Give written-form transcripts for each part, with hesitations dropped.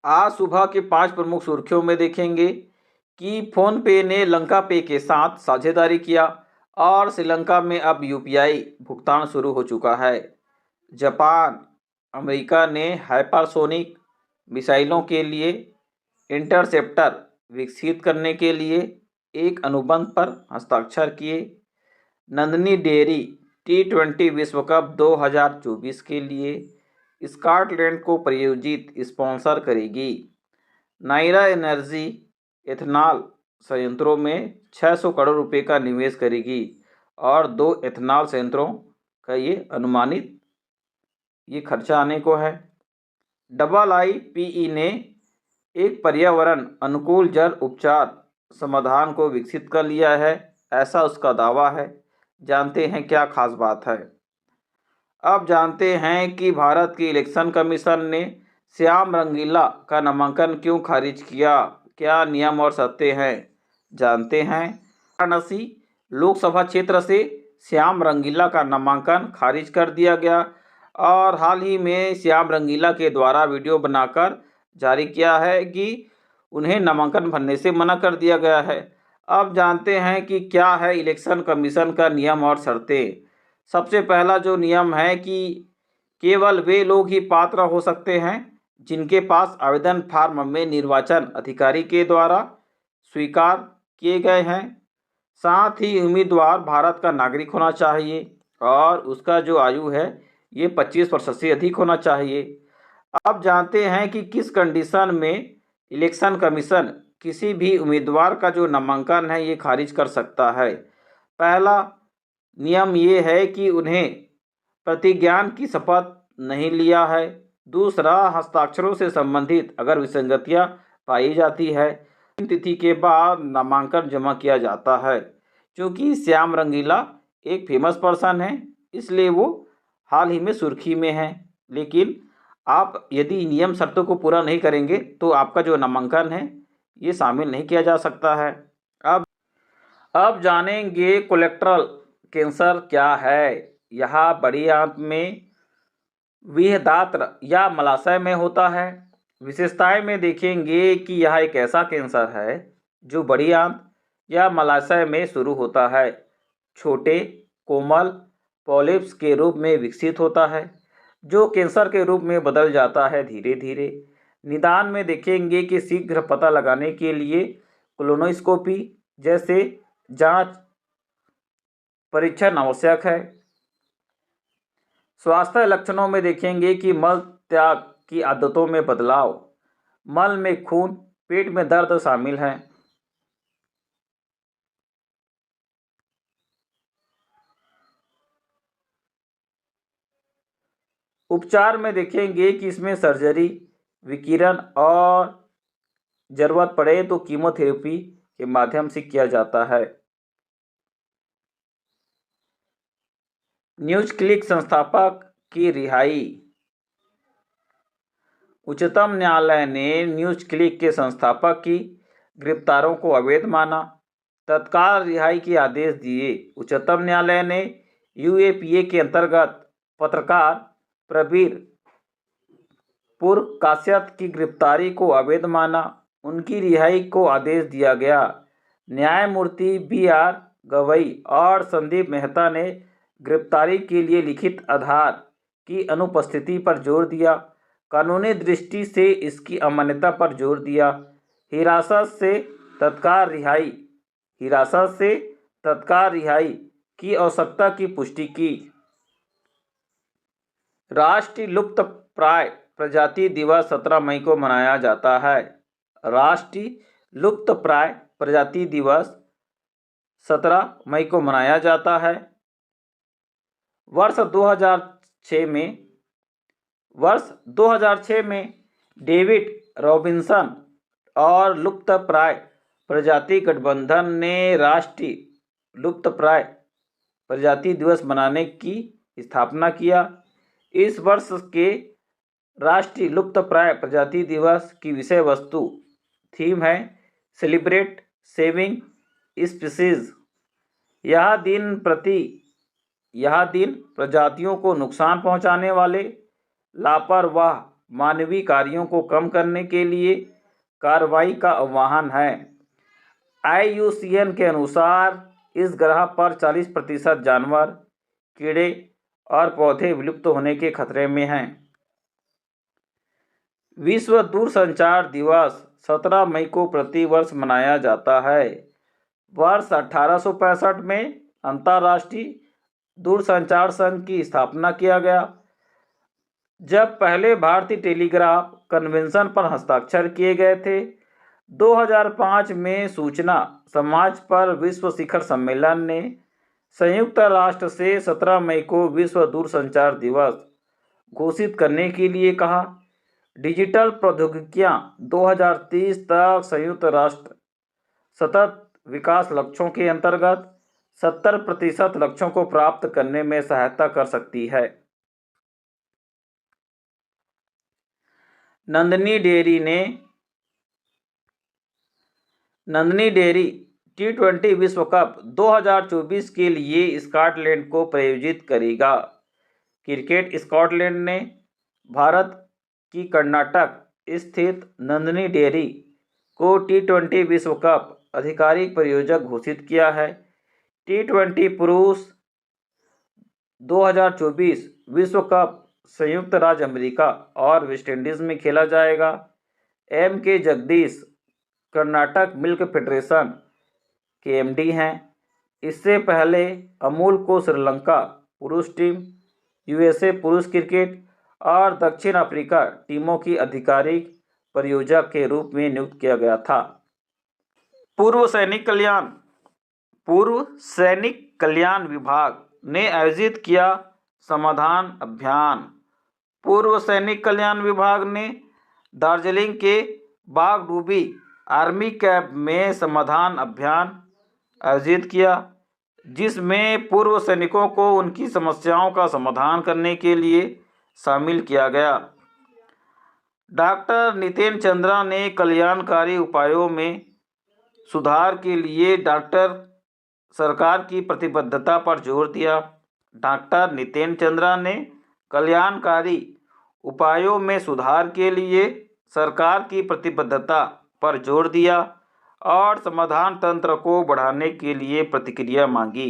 आज सुबह के 5 प्रमुख सुर्खियों में देखेंगे कि फोन पे ने लंका पे के साथ साझेदारी किया और श्रीलंका में अब यूपीआई भुगतान शुरू हो चुका है। जापान, अमेरिका ने हाइपरसोनिक मिसाइलों के लिए इंटरसेप्टर विकसित करने के लिए एक अनुबंध पर हस्ताक्षर किए। नंदिनी डेयरी T20 विश्व कप 2024 के लिए स्कॉटलैंड को प्रायोजित स्पॉन्सर करेगी। नायरा एनर्जी एथेनॉल संयंत्रों में 600 करोड़ रुपए का निवेश करेगी और 2 एथेनॉल संयंत्रों का ये अनुमानित खर्चा आने को है। IIPE ने एक पर्यावरण अनुकूल जल उपचार समाधान को विकसित कर लिया है, ऐसा उसका दावा है। जानते हैं क्या खास बात है। अब जानते हैं कि भारत की इलेक्शन कमीशन ने श्याम रंगीला का नामांकन क्यों खारिज किया, क्या नियम और शर्तें हैं। जानते हैं। वाराणसी लोकसभा क्षेत्र से श्याम रंगीला का नामांकन खारिज कर दिया गया और हाल ही में श्याम रंगीला के द्वारा वीडियो बनाकर जारी किया है कि उन्हें नामांकन भरने से मना कर दिया गया है। अब जानते हैं कि क्या है इलेक्शन कमीशन का नियम और शर्तें। सबसे पहला जो नियम है कि केवल वे लोग ही पात्र हो सकते हैं जिनके पास आवेदन फार्म में निर्वाचन अधिकारी के द्वारा स्वीकार किए गए हैं। साथ ही उम्मीदवार भारत का नागरिक होना चाहिए और उसका जो आयु है ये 25 वर्ष से अधिक होना चाहिए। अब जानते हैं कि किस कंडीशन में इलेक्शन कमीशन किसी भी उम्मीदवार का जो नामांकन है ये खारिज कर सकता है। पहला नियम ये है कि उन्हें प्रतिज्ञान की शपथ नहीं लिया है। दूसरा, हस्ताक्षरों से संबंधित अगर विसंगतियां पाई जाती है, तिथि के बाद नामांकन जमा किया जाता है। क्योंकि श्याम रंगीला एक फेमस पर्सन है इसलिए वो हाल ही में सुर्खी में है, लेकिन आप यदि नियम शर्तों को पूरा नहीं करेंगे तो आपका जो नामांकन है ये शामिल नहीं किया जा सकता है। अब जानेंगे कोलेक्ट्रल कैंसर क्या है। यह बड़ी आंत में विहदात्र या मलाशय में होता है। विशेषताएं में देखेंगे कि यह एक ऐसा कैंसर है जो बड़ी आंत या मलाशय में शुरू होता है, छोटे कोमल पॉलिप्स के रूप में विकसित होता है जो कैंसर के रूप में बदल जाता है धीरे धीरे। निदान में देखेंगे कि शीघ्र पता लगाने के लिए कोलोनोस्कोपी जैसे जांच परीक्षण आवश्यक है। स्वास्थ्य लक्षणों में देखेंगे कि मल त्याग की आदतों में बदलाव, मल में खून, पेट में दर्द शामिल है। उपचार में देखेंगे कि इसमें सर्जरी, विकिरण और जरूरत पड़े तो कीमोथेरेपी के माध्यम से किया जाता है। न्यूज क्लिक संस्थापक की रिहाई। उच्चतम न्यायालय ने न्यूज क्लिक के संस्थापक की गिरफ्तारों को अवैध माना, तत्काल रिहाई के आदेश दिए। उच्चतम न्यायालय ने UAPA के अंतर्गत पत्रकार प्रवीर पुरकायस्थ की गिरफ्तारी को अवैध माना, उनकी रिहाई को आदेश दिया गया। न्यायमूर्ति BR गवई और संदीप मेहता ने गिरफ्तारी के लिए लिखित आधार की अनुपस्थिति पर जोर दिया, कानूनी दृष्टि से इसकी अमान्यता पर जोर दिया। हिरासत से तत्काल रिहाई की आवश्यकता की पुष्टि की। राष्ट्रीय लुप्तप्राय प्रजाति दिवस 17 मई को मनाया जाता है। राष्ट्रीय लुप्तप्राय प्रजाति दिवस 17 मई को मनाया जाता है। वर्ष 2006 में डेविड रॉबिन्सन और लुप्तप्राय प्रजाति गठबंधन ने राष्ट्रीय लुप्तप्राय प्रजाति दिवस मनाने की स्थापना किया। इस वर्ष के राष्ट्रीय लुप्तप्राय प्रजाति दिवस की विषय वस्तु थीम है सेलिब्रेट सेविंग स्पीसीज। यह दिन प्रजातियों को नुकसान पहुंचाने वाले, लापरवाह मानवीय कार्यों को कम करने के लिए कार्रवाई का आह्वान है। IUCN के अनुसार इस ग्रह पर 40% जानवर, कीड़े और पौधे विलुप्त होने के खतरे में हैं। विश्व दूरसंचार दिवस 17 मई को प्रतिवर्ष मनाया जाता है। वर्ष 1865 में अंतर्राष्ट्रीय दूरसंचार संघ की स्थापना किया गया, जब पहले भारतीय टेलीग्राफ कन्वेंशन पर हस्ताक्षर किए गए थे। 2005 में सूचना समाज पर विश्व शिखर सम्मेलन ने संयुक्त राष्ट्र से 17 मई को विश्व दूरसंचार दिवस घोषित करने के लिए कहा। डिजिटल प्रौद्योगिकियां 2030 तक संयुक्त राष्ट्र सतत विकास लक्ष्यों के अंतर्गत 70% लक्ष्यों को प्राप्त करने में सहायता कर सकती है। नंदिनी डेयरी T20 विश्व कप 2024 के लिए स्कॉटलैंड को प्रायोजित करेगा। क्रिकेट स्कॉटलैंड ने भारत की कर्नाटक स्थित नंदिनी डेयरी को T20 विश्व कप आधिकारिक प्रायोजक घोषित किया है। T20 पुरुष 2024 विश्व कप संयुक्त राज्य अमेरिका और वेस्टइंडीज में खेला जाएगा। M.K. Jagdish Karnataka milk federation के MD हैं। इससे पहले अमूल को श्रीलंका पुरुष टीम, USA पुरुष क्रिकेट और दक्षिण अफ्रीका टीमों की आधिकारिक प्रायोजक के रूप में नियुक्त किया गया था। पूर्व सैनिक कल्याण विभाग ने आयोजित किया समाधान अभियान। पूर्व सैनिक कल्याण विभाग ने दार्जिलिंग के बागडोगरी आर्मी कैंप में समाधान अभियान आयोजित किया, जिसमें पूर्व सैनिकों को उनकी समस्याओं का समाधान करने के लिए शामिल किया गया। डॉक्टर नितेन चंद्रा ने कल्याणकारी उपायों में सुधार के लिए सरकार की प्रतिबद्धता पर जोर दिया। डॉक्टर नितेन चंद्रा ने कल्याणकारी उपायों में सुधार के लिए सरकार की प्रतिबद्धता पर जोर दिया और समाधान तंत्र को बढ़ाने के लिए प्रतिक्रिया मांगी।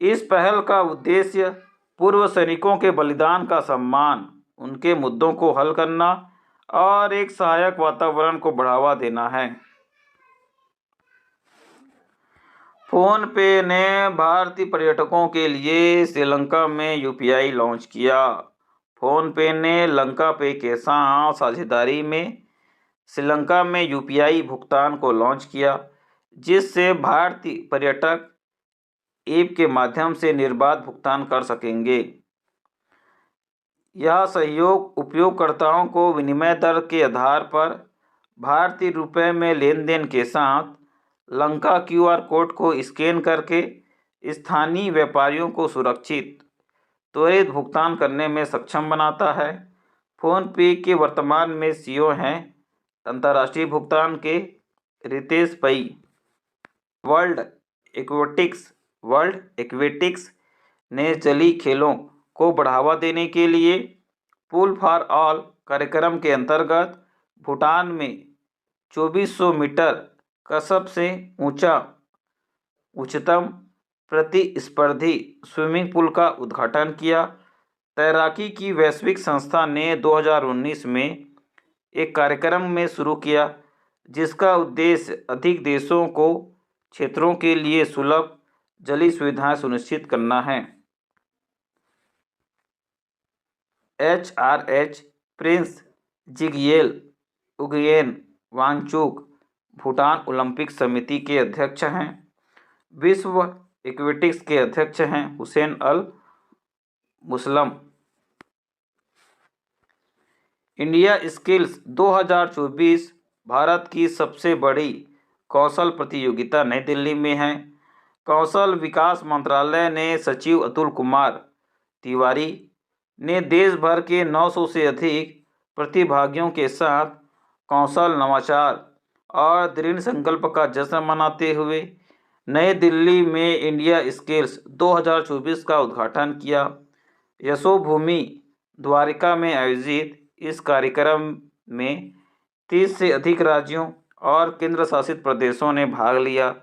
इस पहल का उद्देश्य पूर्व सैनिकों के बलिदान का सम्मान, उनके मुद्दों को हल करना और एक सहायक वातावरण को बढ़ावा देना है। फोनपे ने भारतीय पर्यटकों के लिए श्रीलंका में UPI लॉन्च किया। फोनपे ने लंका पे के साथ साझेदारी में श्रीलंका में UPI भुगतान को लॉन्च किया, जिससे भारतीय पर्यटक ऐप के माध्यम से निर्बाध भुगतान कर सकेंगे। यह सहयोग उपयोगकर्ताओं को विनिमय दर के आधार पर भारतीय रुपये में लेन देन के साथ लंका QR कोड को स्कैन करके स्थानीय व्यापारियों को सुरक्षित त्वरित भुगतान करने में सक्षम बनाता है। फोनपे के वर्तमान में CEO हैं अंतर्राष्ट्रीय भुगतान के रितेश पै। वर्ल्ड एक्वेटिक्स ने जलीय खेलों को बढ़ावा देने के लिए पूल फॉर ऑल कार्यक्रम के अंतर्गत भूटान में 2400 मीटर का सबसे उच्चतम प्रतिस्पर्धी स्विमिंग पूल का उद्घाटन किया। तैराकी की वैश्विक संस्था ने 2019 में एक कार्यक्रम में शुरू किया, जिसका उद्देश्य अधिक देशों को क्षेत्रों के लिए सुलभ जलीय सुविधाएं सुनिश्चित करना है। HRH prince Jigyel Ugyen Wangchuck Bhutan Olympic समिति के अध्यक्ष हैं। विश्व एक्वेटिक्स के अध्यक्ष हैं Husain Al Musallam. India skills 2024 Bharat की सबसे बड़ी कौशल प्रतियोगिता नई दिल्ली में है। कौशल विकास मंत्रालय ने सचिव अतुल कुमार तिवारी ने देश भर के 900 से अधिक प्रतिभागियों के साथ कौशल, नवाचार और दृढ़ संकल्प का जश्न मनाते हुए नई दिल्ली में इंडिया स्किल्स 2024 का उद्घाटन किया। यशोभूमि द्वारिका में आयोजित इस कार्यक्रम में 30 से अधिक राज्यों और केंद्र शासित प्रदेशों ने भाग लिया,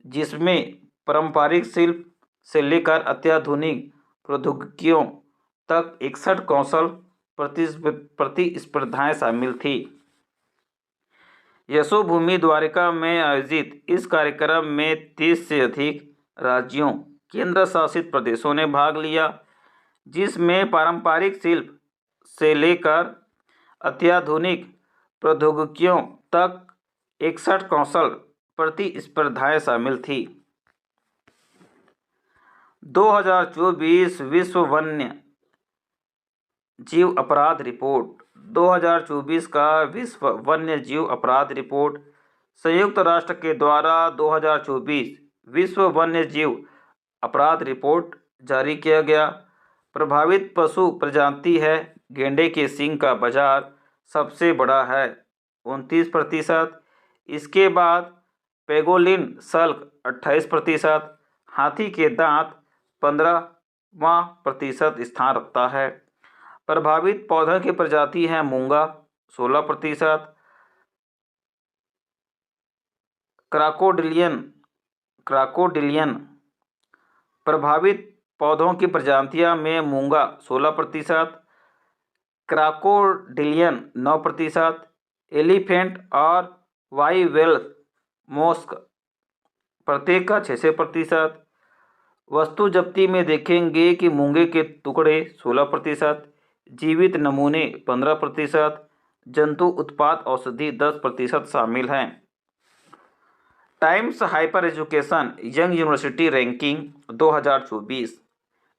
जिसमें पारंपरिक शिल्प से लेकर अत्याधुनिक प्रौद्योगिकियों तक 61 कौशल प्रतिस्पर्धाएं शामिल थी। यशोभूमि द्वारिका में आयोजित इस कार्यक्रम में 30 से अधिक राज्यों, केंद्र शासित प्रदेशों ने भाग लिया, जिसमें पारंपरिक शिल्प से लेकर अत्याधुनिक प्रौद्योगिकियों तक 61 कौशल प्रतिस्पर्धाएं शामिल थी। 2024 विश्व वन्य जीव अपराध रिपोर्ट। 2024 का विश्व वन्य जीव अपराध रिपोर्ट संयुक्त राष्ट्र के द्वारा 2024 विश्व वन्य जीव अपराध रिपोर्ट जारी किया गया। प्रभावित पशु प्रजाति है। गेंडे के सींग का बाजार सबसे बड़ा है, 29%। इसके बाद पेगोलिन सल्क 28%, हाथी के दांत 15वां स्थान रखता है। प्रभावित पौधों की प्रजाति है मूंगा 16%, क्राकोडिलियन प्रभावित पौधों की प्रजातियां में मूंगा 16%, क्राकोडिलियन 9%, एलिफेंट और वाइवेल्स मोस्क प्रत्येक का 6%। वस्तु जब्ती में देखेंगे कि मूंगे के टुकड़े 16%, जीवित नमूने 15%, जंतु उत्पाद औषधि 10% शामिल हैं। Times hyper education young university ranking 2024।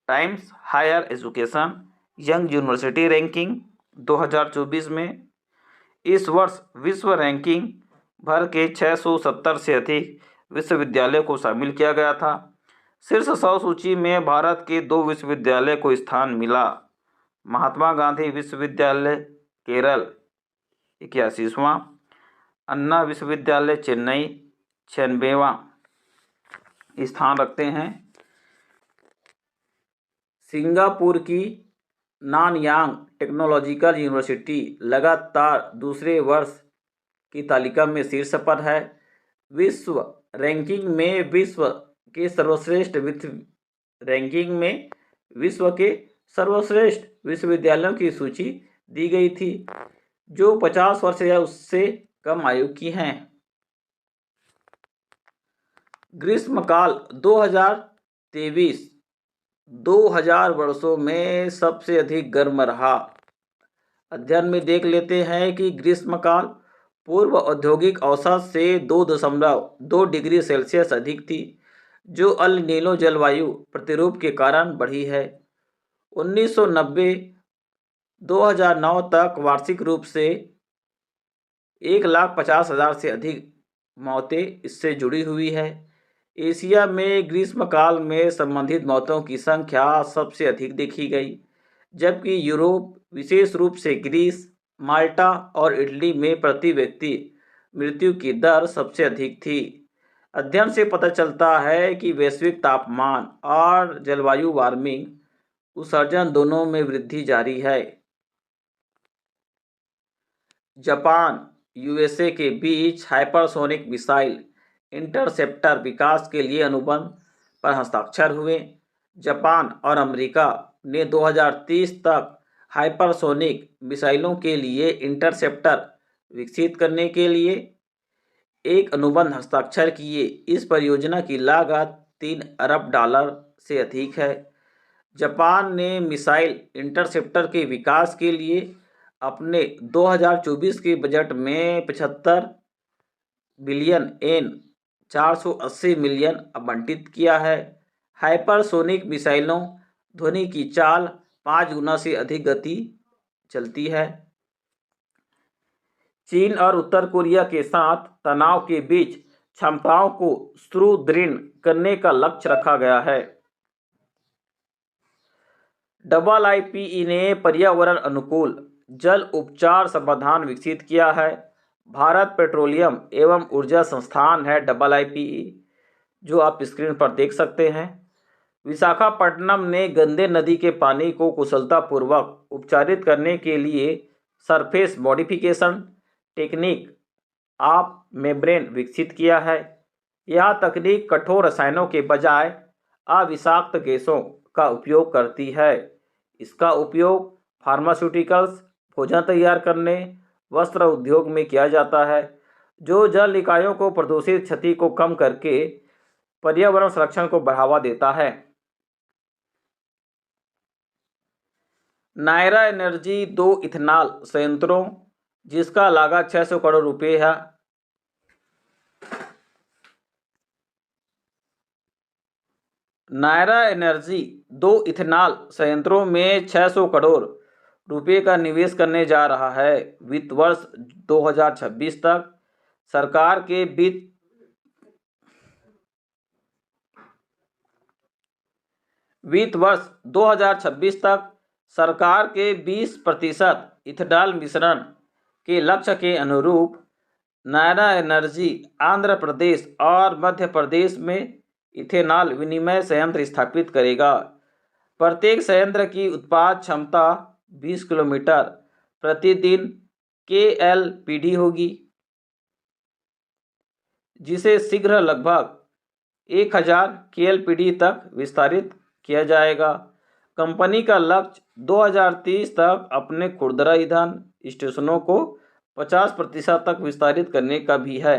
Times higher education young university ranking 2024 में इस वर्ष विश्व रैंकिंग भर के 670 से अधिक विश्वविद्यालय को शामिल किया गया था। शीर्ष 100 सूची में भारत के 2 विश्वविद्यालय को स्थान मिला। महात्मा गांधी विश्वविद्यालय केरल 81वां, अन्ना विश्वविद्यालय चेन्नई 96वां स्थान रखते हैं। सिंगापुर की नानयांग टेक्नोलॉजिकल यूनिवर्सिटी लगातार दूसरे वर्ष की तालिका में शीर्ष पर है। विश्व रैंकिंग में विश्व के सर्वश्रेष्ठ विश्वविद्यालयों की सूची दी गई थी, जो 50 वर्ष या उससे कम आयु की हैं। ग्रीष्मकाल 2023 2000 वर्षों में सबसे अधिक गर्म रहा। अध्ययन में देख लेते हैं कि ग्रीष्मकाल पूर्व औद्योगिक औसत से 2.2 डिग्री सेल्सियस अधिक थी, जो अल नीनो जलवायु प्रतिरूप के कारण बढ़ी है। 1990-2009 तक वार्षिक रूप से 1,50,000 से अधिक मौतें इससे जुड़ी हुई है। एशिया में ग्रीष्मकाल में संबंधित मौतों की संख्या सबसे अधिक देखी गई, जबकि यूरोप, विशेष रूप से ग्रीस, माल्टा और इटली में प्रति व्यक्ति मृत्यु की दर सबसे अधिक थी। अध्ययन से पता चलता है कि वैश्विक तापमान और जलवायु वार्मिंग उत्सर्जन दोनों में वृद्धि जारी है। जापान यूएसए के बीच हाइपरसोनिक मिसाइल इंटरसेप्टर विकास के लिए अनुबंध पर हस्ताक्षर हुए। जापान और अमेरिका ने 2030 तक हाइपरसोनिक मिसाइलों के लिए इंटरसेप्टर विकसित करने के लिए एक अनुबंध हस्ताक्षर किए। इस परियोजना की लागत $3 अरब से अधिक है। जापान ने मिसाइल इंटरसेप्टर के विकास के लिए अपने 2024 के बजट में 75 बिलियन येन 480 मिलियन आवंटित किया है। हाइपरसोनिक मिसाइलों ध्वनि की चाल 5 गुना से अधिक गति चलती है। चीन और उत्तर कोरिया के साथ तनाव के बीच क्षमताओं को सुदृढ़ करने का लक्ष्य रखा गया है। IIPE ने पर्यावरण अनुकूल जल उपचार समाधान विकसित किया है। भारत पेट्रोलियम एवं ऊर्जा संस्थान है IIPE, जो आप स्क्रीन पर देख सकते हैं। विशाखापट्टनम ने गंदे नदी के पानी को कुशलतापूर्वक उपचारित करने के लिए surface modification technique of membrane विकसित किया है। यह तकनीक कठोर रसायनों के बजाय अविषाक्त गैसों का उपयोग करती है। इसका उपयोग फार्मास्यूटिकल्स, भोजन तैयार करने, वस्त्र उद्योग में किया जाता है, जो जल इकाइयों को प्रदूषित क्षति को कम करके पर्यावरण संरक्षण को बढ़ावा देता है। नायरा एनर्जी 2 इथेनॉल संयंत्रों जिसका लागत 600 करोड़ रुपए है। नायरा एनर्जी 2 इथेनॉल संयंत्रों में 600 करोड़ रुपए का निवेश करने जा रहा है। वित्त वर्ष 2026 तक सरकार के वित्त वर्ष 2026 तक सरकार के 20% इथेनॉल मिश्रण के लक्ष्य के अनुरूप नायरा एनर्जी आंध्र प्रदेश और मध्य प्रदेश में इथेनॉल विनिमय संयंत्र स्थापित करेगा। प्रत्येक संयंत्र की उत्पाद क्षमता 20 किलोमीटर प्रतिदिन KLPD होगी, जिसे शीघ्र लगभग 1000 KLPD तक विस्तारित किया जाएगा। कंपनी का लक्ष्य 2030 तक अपने खुदरा ईंधन स्टेशनों को 50% तक विस्तारित करने का भी है।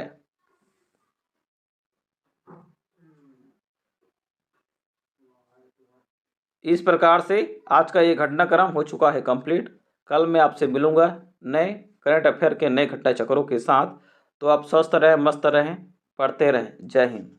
इस प्रकार से आज का ये घटनाक्रम हो चुका है कंप्लीट। कल मैं आपसे मिलूंगा नए करंट अफेयर के नए घटना चक्रों के साथ। तो आप स्वस्थ रहें, मस्त रहें, पढ़ते रहें। जय हिंद।